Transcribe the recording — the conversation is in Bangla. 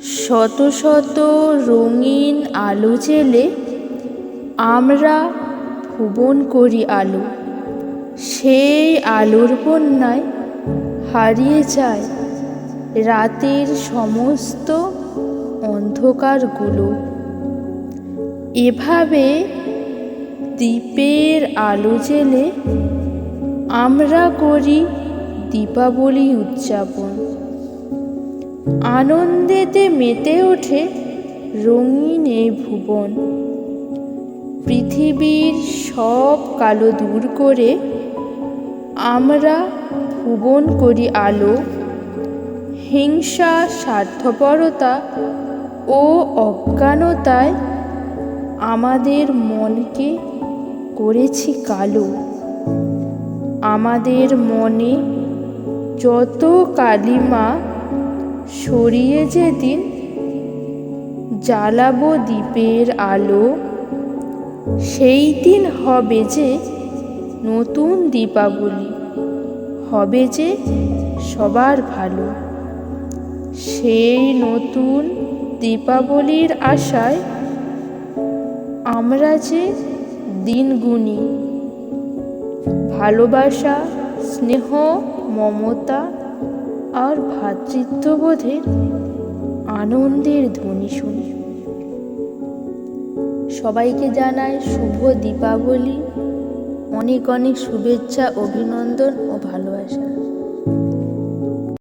শত শত রঙিন আলো জেলে আমরা ভুবন করি আলো। সেই আলোর বন্যায় হারিয়ে যায় রাতের সমস্ত অন্ধকারগুলো। এভাবে দ্বীপের আলো জেলে আমরা করি দীপাবলি উদযাপন। আনন্দেতে মেতে ওঠে রঙিন এই ভুবন। পৃথিবীর সব কালো দূর করে আমরা ভুবন করি আলো। হিংসা, স্বার্থপরতা ও অজ্ঞানতায় আমাদের মনকে করেছি কালো। আমাদের মনে যত কালিমা সরিয়ে যেদিন জ্বালাবো দ্বীপের আলো, সেই দিন হবে যে নতুন দীপাবলি, হবে যে সবার ভালো। সেই নতুন দীপাবলির আশায় আমরা যে দিন গুনি। ভালোবাসা, স্নেহ, মমতা আর ভ্রাতৃত্ববোধের আনন্দের ধ্বনি শুনি। সবাইকে জানাই শুভ দীপাবলি। অনেক অনেক শুভেচ্ছা, অভিনন্দন ও ভালোবাসা।